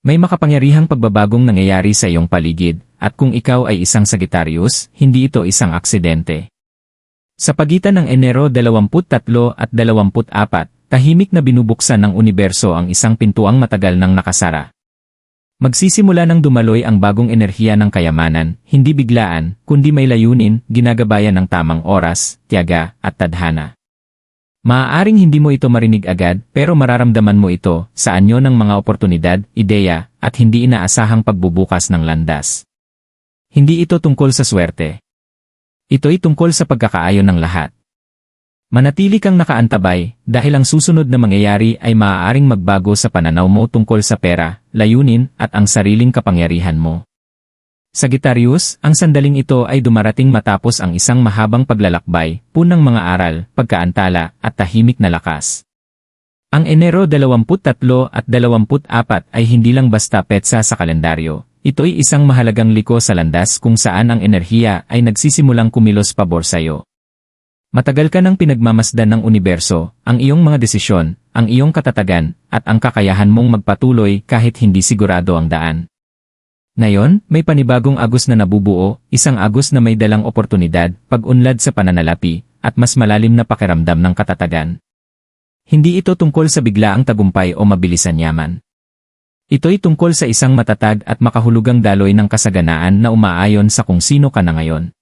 May makapangyarihang pagbabagong nangyayari sa iyong paligid, at kung ikaw ay isang Sagittarius, hindi ito isang aksidente. Sa pagitan ng Enero 23 at 24, tahimik na binubuksan ng universo ang isang pintuang matagal nang nakasara. Magsisimula ng dumaloy ang bagong enerhiya ng kayamanan, hindi biglaan, kundi may layunin, ginagabayan ng tamang oras, tiyaga, at tadhana. Maaaring hindi mo ito marinig agad, pero mararamdaman mo ito sa anyo ng mga oportunidad, ideya, at hindi inaasahang pagbubukas ng landas. Hindi ito tungkol sa swerte. Ito'y tungkol sa pagkakaayon ng lahat. Manatili kang nakaantabay dahil ang susunod na mangyayari ay maaaring magbago sa pananaw mo tungkol sa pera, layunin, at ang sariling kapangyarihan mo. Sagittarius, ang sandaling ito ay dumarating matapos ang isang mahabang paglalakbay, punang mga aral, pagkaantala, at tahimik na lakas. Ang Enero 23 at 24 ay hindi lang basta petsa sa kalendaryo. Ito'y isang mahalagang liko sa landas kung saan ang enerhiya ay nagsisimulang kumilos pabor sa'yo. Matagal ka nang pinagmamasdan ng universo, ang iyong mga desisyon, ang iyong katatagan, at ang kakayahan mong magpatuloy kahit hindi sigurado ang daan. Ngayon, may panibagong agos na nabubuo, isang agos na may dalang oportunidad, pag-unlad sa pananalapi, at mas malalim na pakiramdam ng katatagan. Hindi ito tungkol sa biglaang tagumpay o mabilisan yaman. Ito'y tungkol sa isang matatag at makahulugang daloy ng kasaganaan na umaayon sa kung sino ka na ngayon.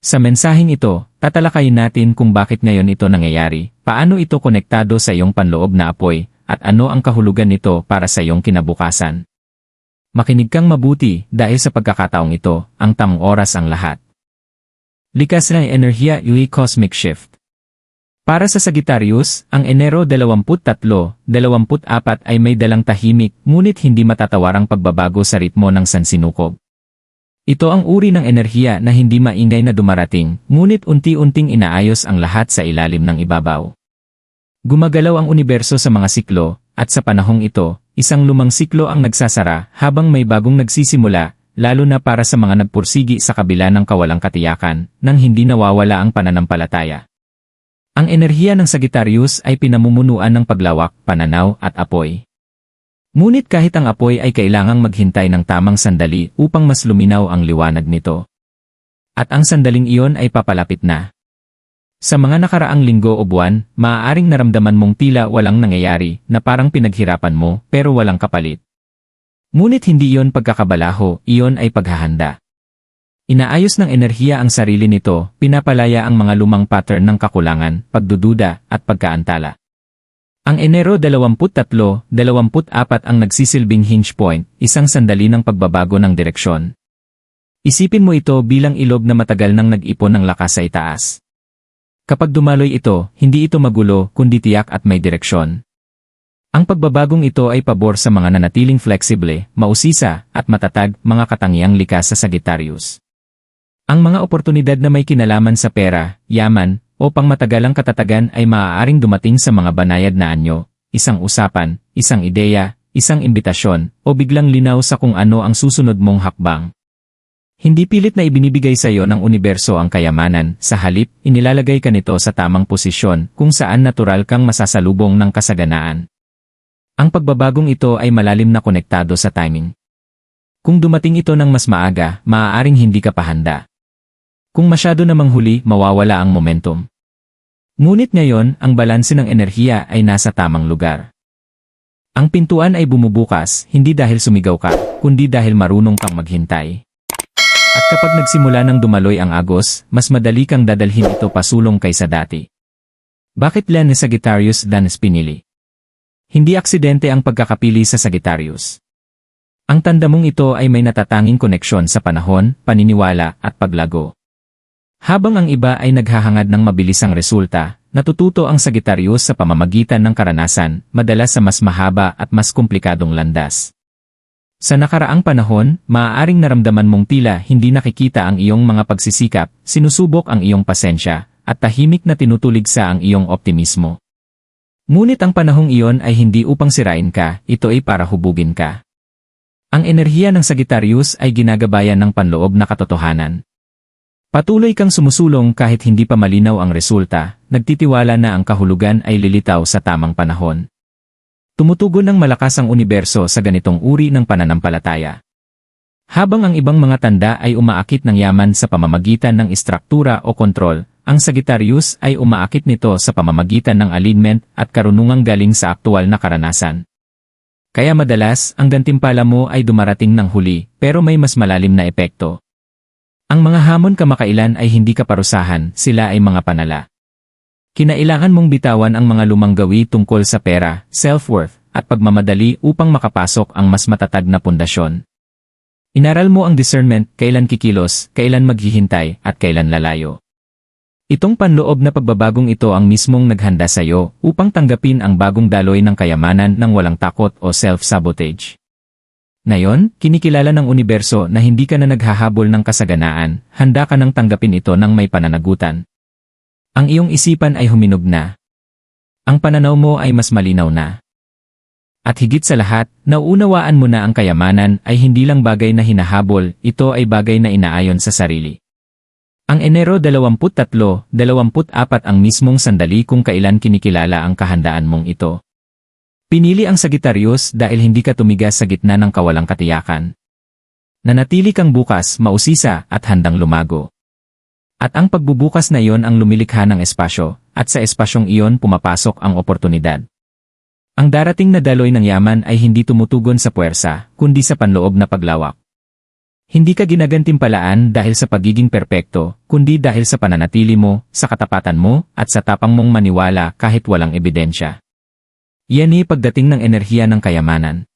Sa mensaheng ito, tatalakayin natin kung bakit ngayon ito nangyayari, paano ito konektado sa iyong panloob na apoy, at ano ang kahulugan nito para sa iyong kinabukasan. Makinig kang mabuti dahil sa pagkakataong ito, ang tamang oras ang lahat. Likas na enerhiya yung cosmic shift. Para sa Sagittarius, ang Enero 23-24 ay may dalang tahimik, ngunit hindi matatawarang pagbabago sa ritmo ng sansinukob. Ito ang uri ng enerhiya na hindi maingay na dumarating, ngunit unti-unting inaayos ang lahat sa ilalim ng ibabaw. Gumagalaw ang universo sa mga siklo, at sa panahong ito, isang lumang siklo ang nagsasara habang may bagong nagsisimula, lalo na para sa mga nagpursigi sa kabila ng kawalang katiyakan, nang hindi nawawala ang pananampalataya. Ang enerhiya ng Sagittarius ay pinamumunuan ng paglawak, pananaw, at apoy. Ngunit kahit ang apoy ay kailangang maghintay ng tamang sandali upang mas luminaw ang liwanag nito. At ang sandaling iyon ay papalapit na. Sa mga nakaraang linggo o buwan, maaaring naramdaman mong tila walang nangyayari na parang pinaghirapan mo pero walang kapalit. Ngunit hindi iyon pagkakabalaho, iyon ay paghahanda. Inaayos ng enerhiya ang sarili nito, pinapalaya ang mga lumang pattern ng kakulangan, pagdududa, at pagkaantala. Ang Enero 23-24 ang nagsisilbing hinge point, isang sandali ng pagbabago ng direksyon. Isipin mo ito bilang ilog na matagal nang nag-ipon ng lakas sa itaas. Kapag dumaloy ito, hindi ito magulo kundi tiyak at may direksyon. Ang pagbabagong ito ay pabor sa mga nanatiling flexible, mausisa, at matatag, mga katangiang likas sa Sagittarius. Ang mga oportunidad na may kinalaman sa pera, yaman, o pangmatagalang katatagan ay maaaring dumating sa mga banayad na anyo, isang usapan, isang ideya, isang imbitasyon, o biglang linaw sa kung ano ang susunod mong hakbang. Hindi pilit na ibinibigay sa iyo ng universo ang kayamanan, sa halip, inilalagay ka nito sa tamang posisyon kung saan natural kang masasalubong ng kasaganaan. Ang pagbabagong ito ay malalim na konektado sa timing. Kung dumating ito ng mas maaga, maaaring hindi ka pa handa. Kung masyado namang huli, mawawala ang momentum. Ngunit ngayon, ang balanse ng enerhiya ay nasa tamang lugar. Ang pintuan ay bumubukas, hindi dahil sumigaw ka, kundi dahil marunong kang maghintay. At kapag nagsimula ng dumaloy ang agos, mas madali kang dadalhin ito pasulong kaysa dati. Bakit lang ni Sagittarius danas pinili? Hindi aksidente ang pagkakapili sa Sagittarius. Ang tanda mong ito ay may natatanging koneksyon sa panahon, paniniwala, at paglago. Habang ang iba ay naghahangad ng mabilisang resulta, natututo ang Sagittarius sa pamamagitan ng karanasan, madalas sa mas mahaba at mas komplikadong landas. Sa nakaraang panahon, maaaring naramdaman mong tila hindi nakikita ang iyong mga pagsisikap, sinusubok ang iyong pasensya, at tahimik na tinutuligsa ang iyong optimismo. Ngunit ang panahong iyon ay hindi upang sirain ka, ito ay para hubugin ka. Ang enerhiya ng Sagittarius ay ginagabayan ng panloob na katotohanan. Patuloy kang sumusulong kahit hindi pa malinaw ang resulta, nagtitiwala na ang kahulugan ay lilitaw sa tamang panahon. Tumutugon ng malakas ang universo sa ganitong uri ng pananampalataya. Habang ang ibang mga tanda ay umaakit ng yaman sa pamamagitan ng istruktura o kontrol, ang Sagittarius ay umaakit nito sa pamamagitan ng alignment at karunungang galing sa aktual na karanasan. Kaya madalas, ang gantimpala mo ay dumarating ng huli, pero may mas malalim na epekto. Ang mga hamon kamakailan ay hindi kaparusahan, sila ay mga panala. Kinailangan mong bitawan ang mga lumang gawi tungkol sa pera, self-worth, at pagmamadali upang makapasok ang mas matatag na pundasyon. Inaral mo ang discernment, kailan kikilos, kailan maghihintay, at kailan lalayo. Itong panloob na pagbabagong ito ang mismong naghanda sa iyo upang tanggapin ang bagong daloy ng kayamanan ng walang takot o self-sabotage. Ngayon, kinikilala ng universo na hindi ka na naghahabol ng kasaganaan, handa ka nang tanggapin ito ng may pananagutan. Ang iyong isipan ay huminog na. Ang pananaw mo ay mas malinaw na. At higit sa lahat, nauunawaan mo na ang kayamanan ay hindi lang bagay na hinahabol, ito ay bagay na inaayon sa sarili. Ang Enero 23, 24 ang mismong sandali kung kailan kinikilala ang kahandaan mong ito. Pinili ang Sagittarius dahil hindi ka tumigas sa gitna ng kawalang katiyakan. Nanatili kang bukas, mausisa, at handang lumago. At ang pagbubukas na iyon ang lumilikha ng espasyo, at sa espasyong iyon pumapasok ang oportunidad. Ang darating na daloy ng yaman ay hindi tumutugon sa puwersa, kundi sa panloob na paglawak. Hindi ka ginagantimpalaan dahil sa pagiging perpekto, kundi dahil sa pananatili mo, sa katapatan mo, at sa tapang mong maniwala kahit walang ebidensya. Yan ay pagdating ng enerhiya ng kayamanan.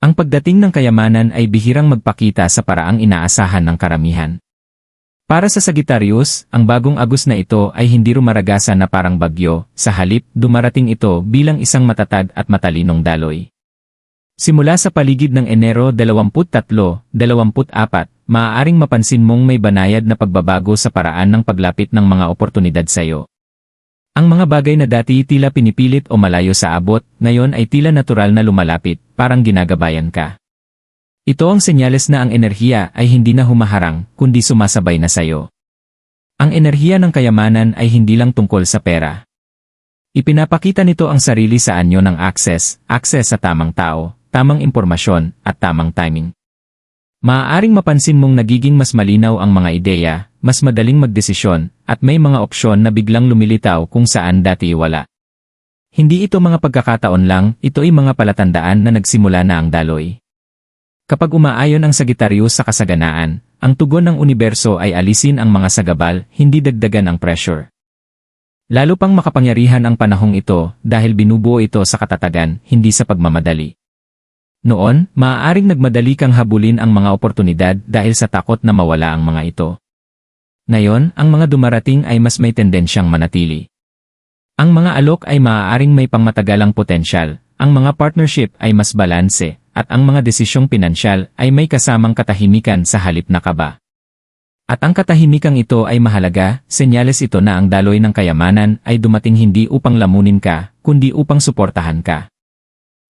Ang pagdating ng kayamanan ay bihirang magpakita sa paraang inaasahan ng karamihan. Para sa Sagittarius, ang bagong agos na ito ay hindi rumaragasa na parang bagyo, sa halip, dumarating ito bilang isang matatag at matalinong daloy. Simula sa paligid ng Enero 23, 24, maaaring mapansin mong may banayad na pagbabago sa paraan ng paglapit ng mga oportunidad sa iyo. Ang mga bagay na dati tila pinipilit o malayo sa abot, ngayon ay tila natural na lumalapit, parang ginagabayan ka. Ito ang senyales na ang enerhiya ay hindi na humaharang, kundi sumasabay na sa iyo. Ang enerhiya ng kayamanan ay hindi lang tungkol sa pera. Ipinapakita nito ang sarili sa anyo ng access sa tamang tao, tamang impormasyon, at tamang timing. Maaaring mapansin mong nagiging mas malinaw ang mga ideya, mas madaling magdesisyon, at may mga opsyon na biglang lumilitaw kung saan dati wala. Hindi ito mga pagkakataon lang, ito ay mga palatandaan na nagsimula na ang daloy. Kapag umaayon ang Sagittarius sa kasaganaan, ang tugon ng universo ay alisin ang mga sagabal, hindi dagdagan ang pressure. Lalo pang makapangyarihan ang panahong ito dahil binubuo ito sa katatagan, hindi sa pagmamadali. Noon, maaaring nagmadali kang habulin ang mga oportunidad dahil sa takot na mawala ang mga ito. Ngayon, ang mga dumarating ay mas may tendensyang manatili. Ang mga alok ay maaaring may pangmatagalang potensyal, ang mga partnership ay mas balanse, at ang mga desisyong pinansyal ay may kasamang katahimikan sa halip na kaba. At ang katahimikang ito ay mahalaga, senyales ito na ang daloy ng kayamanan ay dumating hindi upang lamunin ka, kundi upang suportahan ka.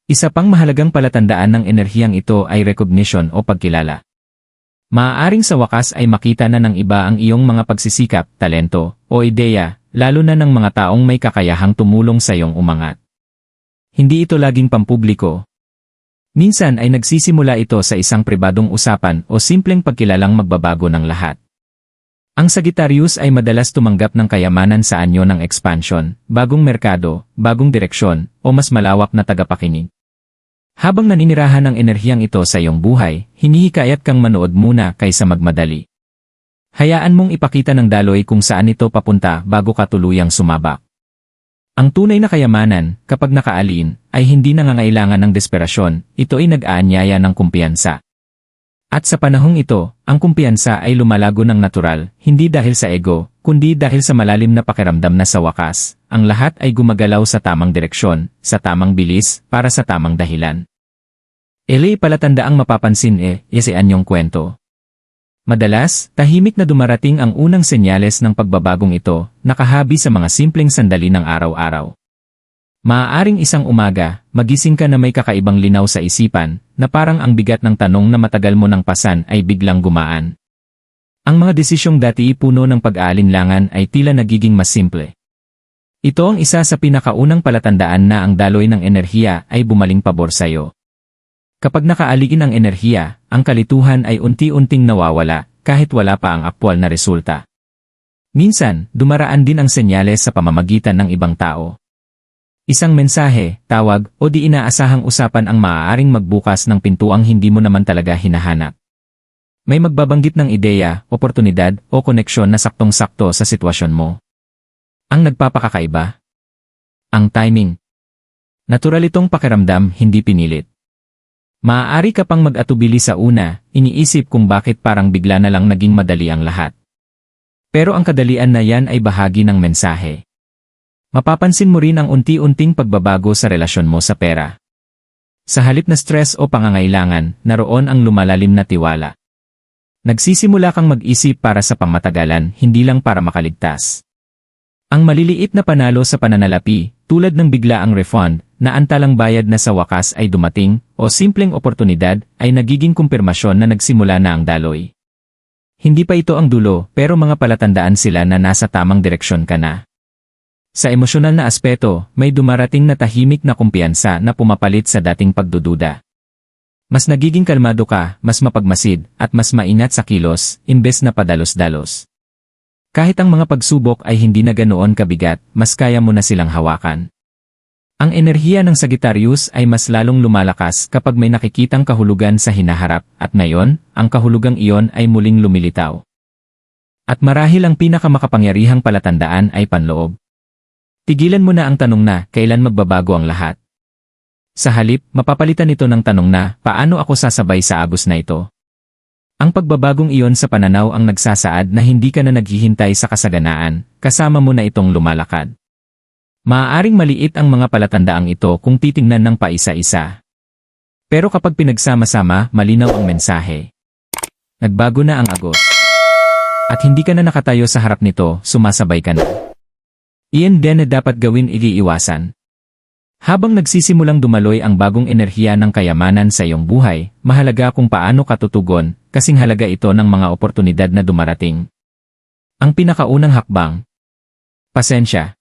Isa pang mahalagang palatandaan ng enerhiyang ito ay recognition o pagkilala. Maaaring sa wakas ay makita na ng iba ang iyong mga pagsisikap, talento, o ideya, lalo na ng mga taong may kakayahang tumulong sa iyong umangat. Hindi ito laging pampubliko. Minsan ay nagsisimula ito sa isang pribadong usapan o simpleng pagkilalang magbabago ng lahat. Ang Sagittarius ay madalas tumanggap ng kayamanan sa anyo ng expansion, bagong merkado, bagong direksyon, o mas malawak na tagapakinig. Habang naninirahan ang enerhiyang ito sa iyong buhay, hinihikayat kang manood muna kaysa magmadali. Hayaan mong ipakita ng daloy kung saan ito papunta bago ka tuluyang sumabak. Ang tunay na kayamanan, kapag nakaalin, ay hindi nangangailangan ng desperasyon, ito ay nag-aanyaya ng kumpiyansa. At sa panahong ito, ang kumpiyansa ay lumalago ng natural, hindi dahil sa ego, kundi dahil sa malalim na pakiramdam na sa wakas, ang lahat ay gumagalaw sa tamang direksyon, sa tamang bilis, para sa tamang dahilan. Eli palatandaang mapapansin si anyong kwento. Madalas, tahimik na dumarating ang unang senyales ng pagbabagong ito, nakahabi sa mga simpleng sandali ng araw-araw. Maaaring isang umaga, magising ka na may kakaibang linaw sa isipan, na parang ang bigat ng tanong na matagal mo nang pasan ay biglang gumaan. Ang mga desisyong dati puno ng pag-aalinlangan ay tila nagiging mas simple. Ito ang isa sa pinakaunang palatandaan na ang daloy ng enerhiya ay bumaling pabor sa'yo. Kapag nakaaligin ang enerhiya, ang kalituhan ay unti-unting nawawala kahit wala pa ang aktwal na resulta. Minsan, dumaraan din ang senyales sa pamamagitan ng ibang tao. Isang mensahe, tawag, o di inaasahang usapan ang maaaring magbukas ng pintuang hindi mo naman talaga hinahanap. May magbabanggit ng ideya, oportunidad, o koneksyon na saktong-sakto sa sitwasyon mo. Ang nagpapakakaiba? Ang timing. Natural itong pakiramdam, hindi pinilit. Maaari ka pang mag-atubili sa una, iniisip kung bakit parang bigla na lang naging madali ang lahat. Pero ang kadalian na yan ay bahagi ng mensahe. Mapapansin mo rin ang unti-unting pagbabago sa relasyon mo sa pera. Sa halip na stress o pangangailangan, naroon ang lumalalim na tiwala. Nagsisimula kang mag-isip para sa pangmatagalan, hindi lang para makaligtas. Ang maliliit na panalo sa pananalapi, tulad ng biglaang refund, na antalang bayad na sa wakas ay dumating, o simpleng oportunidad, ay nagiging kumpirmasyon na nagsimula na ang daloy. Hindi pa ito ang dulo, pero mga palatandaan sila na nasa tamang direksyon ka na. Sa emosyonal na aspeto, may dumarating na tahimik na kumpiyansa na pumapalit sa dating pagdududa. Mas nagiging kalmado ka, mas mapagmasid, at mas maingat sa kilos, imbes na padalos-dalos. Kahit ang mga pagsubok ay hindi na ganoon kabigat, mas kaya mo na silang hawakan. Ang enerhiya ng Sagittarius ay mas lalong lumalakas kapag may nakikitang kahulugan sa hinaharap, at ngayon, ang kahulugang iyon ay muling lumilitaw. At marahil ang pinakamakapangyarihang palatandaan ay panloob. Tigilan mo na ang tanong na, kailan magbabago ang lahat? Sa halip, mapapalitan ito ng tanong na, paano ako sasabay sa agos na ito? Ang pagbabagong iyon sa pananaw ang nagsasaad na hindi ka na naghihintay sa kasaganaan, kasama mo na itong lumalakad. Maaaring maliit ang mga palatandaang ito kung titingnan ng paisa-isa. Pero kapag pinagsama-sama, malinaw ang mensahe. Nagbago na ang agos. At hindi ka na nakatayo sa harap nito, sumasabay ka na. Iyan din na dapat gawin iiwasan. Habang nagsisimulang dumaloy ang bagong enerhiya ng kayamanan sa iyong buhay, mahalaga kung paano ka tutugon, kasing halaga ito ng mga oportunidad na dumarating. Ang pinakaunang hakbang. Pasensya.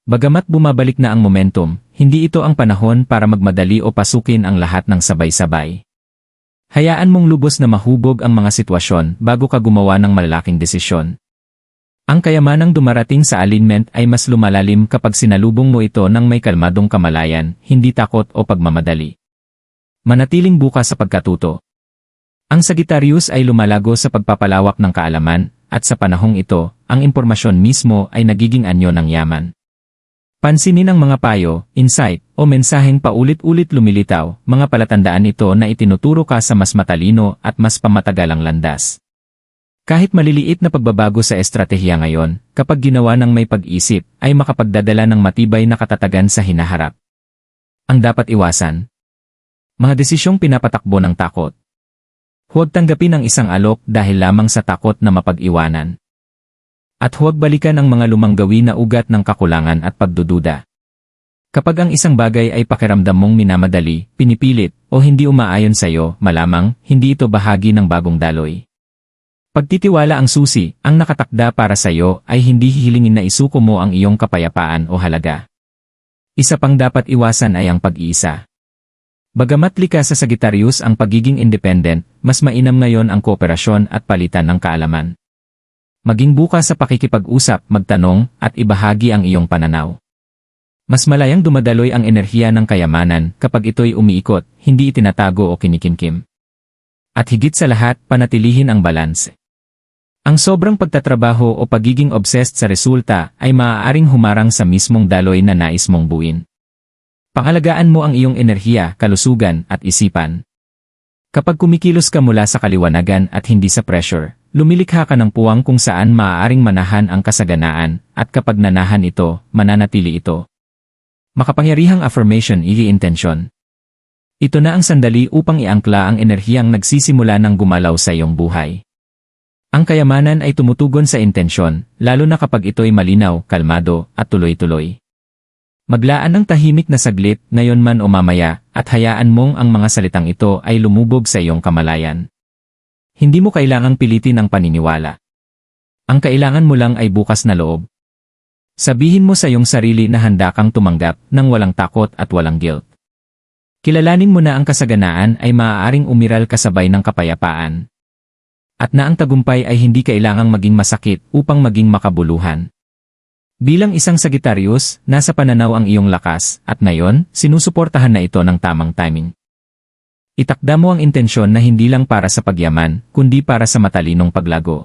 Bagamat bumabalik na ang momentum, hindi ito ang panahon para magmadali o pasukin ang lahat ng sabay-sabay. Hayaan mong lubos na mahubog ang mga sitwasyon bago ka gumawa ng malalaking desisyon. Ang kayamanang dumarating sa alignment ay mas lumalalim kapag sinalubong mo ito ng may kalmadong kamalayan, hindi takot o pagmamadali. Manatiling bukas sa pagkatuto. Ang Sagittarius ay lumalago sa pagpapalawak ng kaalaman, at sa panahong ito, ang impormasyon mismo ay nagiging anyo ng yaman. Pansinin ang mga payo, insight, o mensaheng paulit-ulit lumilitaw, mga palatandaan ito na itinuturo ka sa mas matalino at mas pamatagalang landas. Kahit maliliit na pagbabago sa estratehiya ngayon, kapag ginawa ng may pag-isip, ay makapagdadala ng matibay na katatagan sa hinaharap. Ang dapat iwasan. Mga desisyong pinapatakbo ng takot. Huwag tanggapin ang isang alok dahil lamang sa takot na mapag-iwanan. At huwag balikan ang mga lumang gawin na ugat ng kakulangan at pagdududa. Kapag ang isang bagay ay pakiramdam mong minamadali, pinipilit, o hindi umaayon sa iyo, malamang, hindi ito bahagi ng bagong daloy. Pagtitiwala ang susi, ang nakatakda para sa iyo ay hindi hihilingin na isuko mo ang iyong kapayapaan o halaga. Isa pang dapat iwasan ay ang pag-iisa. Bagamat likas sa Sagittarius ang pagiging independent, mas mainam ngayon ang kooperasyon at palitan ng kaalaman. Maging bukas sa pakikipag-usap, magtanong, at ibahagi ang iyong pananaw. Mas malayang dumadaloy ang enerhiya ng kayamanan kapag ito'y umiikot, hindi itinatago o kinikimkim. At higit sa lahat, panatilihin ang balanse. Ang sobrang pagtatrabaho o pagiging obsessed sa resulta ay maaaring humarang sa mismong daloy na nais mong buuin. Pangalagaan mo ang iyong enerhiya, kalusugan, at isipan. Kapag kumikilos ka mula sa kaliwanagan at hindi sa pressure, lumilikha ka ng puwang kung saan maaaring manahan ang kasaganaan, at kapag nanahan ito, mananatili ito. Makapangyarihang affirmation, i-intensyon. Ito na ang sandali upang iangkla ang enerhiyang nagsisimula ng gumalaw sa iyong buhay. Ang kayamanan ay tumutugon sa intensyon, lalo na kapag ito'y malinaw, kalmado, at tuloy-tuloy. Maglaan ng tahimik na saglit, ngayon man o mamaya, at hayaan mong ang mga salitang ito ay lumubog sa iyong kamalayan. Hindi mo kailangang pilitin ang paniniwala. Ang kailangan mo lang ay bukas na loob. Sabihin mo sa iyong sarili na handa kang tumanggap ng walang takot at walang guilt. Kilalanin mo na ang kasaganaan ay maaaring umiral kasabay ng kapayapaan. At na ang tagumpay ay hindi kailangang maging masakit upang maging makabuluhan. Bilang isang Sagittarius, nasa pananaw ang iyong lakas, at ngayon, sinusuportahan na ito ng tamang timing. Itakda mo ang intensyon na hindi lang para sa pagyaman, kundi para sa matalinong paglago.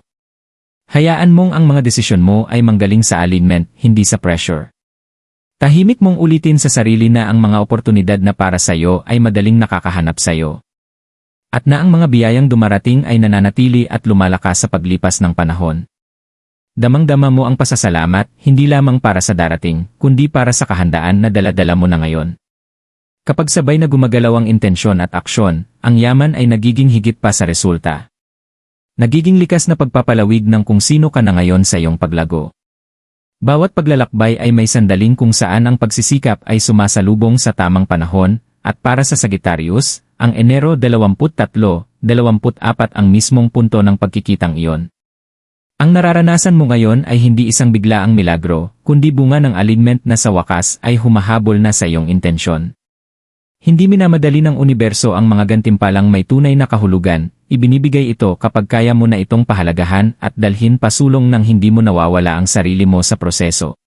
Hayaan mong ang mga desisyon mo ay manggaling sa alignment, hindi sa pressure. Tahimik mong ulitin sa sarili na ang mga oportunidad na para sa iyo ay madaling nakakahanap sa iyo. At na ang mga biyayang dumarating ay nananatili at lumalakas sa paglipas ng panahon. Damang-dama mo ang pasasalamat, hindi lamang para sa darating, kundi para sa kahandaan na dala-dala mo na ngayon. Kapag sabay na gumagalaw ang intensyon at aksyon, ang yaman ay nagiging higit pa sa resulta. Nagiging likas na pagpapalawig ng kung sino ka na ngayon sa iyong paglago. Bawat paglalakbay ay may sandaling kung saan ang pagsisikap ay sumasalubong sa tamang panahon, at para sa Sagittarius, ang Enero 23-24 ang mismong punto ng pagkikitang iyon. Ang nararanasan mo ngayon ay hindi isang biglaang milagro, kundi bunga ng alignment na sa wakas ay humahabol na sa iyong intensyon. Hindi minamadali ng universo ang mga gantimpalang may tunay na kahulugan, ibinibigay ito kapag kaya mo na itong pahalagahan at dalhin pasulong nang hindi mo nawawala ang sarili mo sa proseso.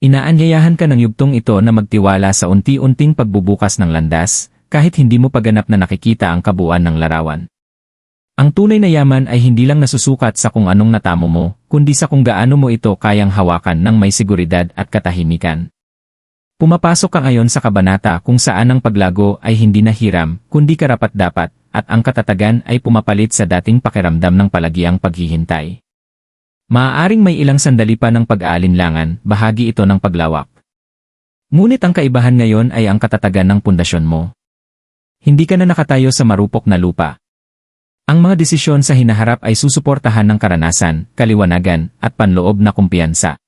Inaanyayahan ka ng yugtong ito na magtiwala sa unti-unting pagbubukas ng landas, kahit hindi mo paganap na nakikita ang kabuuan ng larawan. Ang tunay na yaman ay hindi lang nasusukat sa kung anong natamo mo, kundi sa kung gaano mo ito kayang hawakan ng may seguridad at katahimikan. Pumapasok ka ngayon sa kabanata kung saan ang paglago ay hindi na hiram, kundi karapat-dapat, at ang katatagan ay pumapalit sa dating pakiramdam ng palagiang paghihintay. Maaaring may ilang sandali pa ng pag-aalinlangan, bahagi ito ng paglawak. Ngunit ang kaibahan ngayon ay ang katatagan ng pundasyon mo. Hindi ka na nakatayo sa marupok na lupa. Ang mga desisyon sa hinaharap ay susuportahan ng karanasan, kaliwanagan, at panloob na kumpiyansa.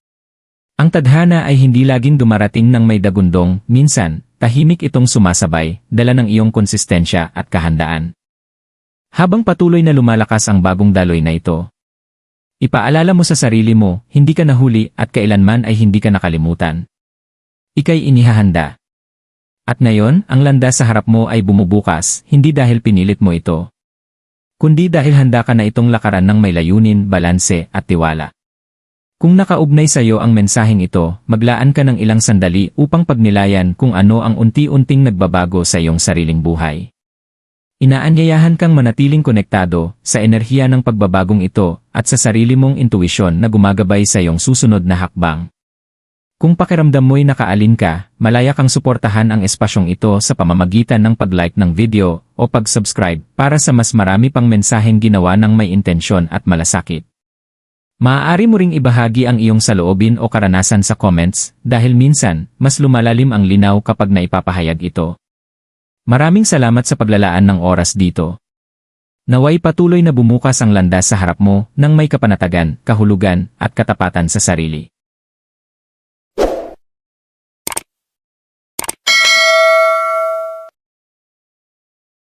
Ang tadhana ay hindi laging dumarating ng may dagundong, minsan, tahimik itong sumasabay, dala ng iyong konsistensya at kahandaan. Habang patuloy na lumalakas ang bagong daloy na ito, ipaalala mo sa sarili mo, hindi ka nahuli at kailanman ay hindi ka nakalimutan. Ika'y inihahanda. At ngayon, ang landas sa harap mo ay bumubukas, hindi dahil pinilit mo ito, kundi dahil handa ka na itong lakaran ng may layunin, balanse, at tiwala. Kung nakaugnay sa iyo ang mensaheng ito, maglaan ka ng ilang sandali upang pagnilayan kung ano ang unti-unting nagbabago sa iyong sariling buhay. Inaanyayahan kang manatiling konektado sa enerhiya ng pagbabagong ito at sa sarili mong intuisyon na gumagabay sa iyong susunod na hakbang. Kung pakiramdam mo'y nakaalin ka, malaya kang suportahan ang espasyong ito sa pamamagitan ng pag-like ng video o pag-subscribe para sa mas marami pang mensaheng ginawa ng may intensyon at malasakit. Maaari mo ring ibahagi ang iyong saloobin o karanasan sa comments dahil minsan, mas lumalalim ang linaw kapag naipapahayag ito. Maraming salamat sa paglalaan ng oras dito. Naway patuloy na bumukas ang landas sa harap mo ng may kapanatagan, kahulugan, at katapatan sa sarili.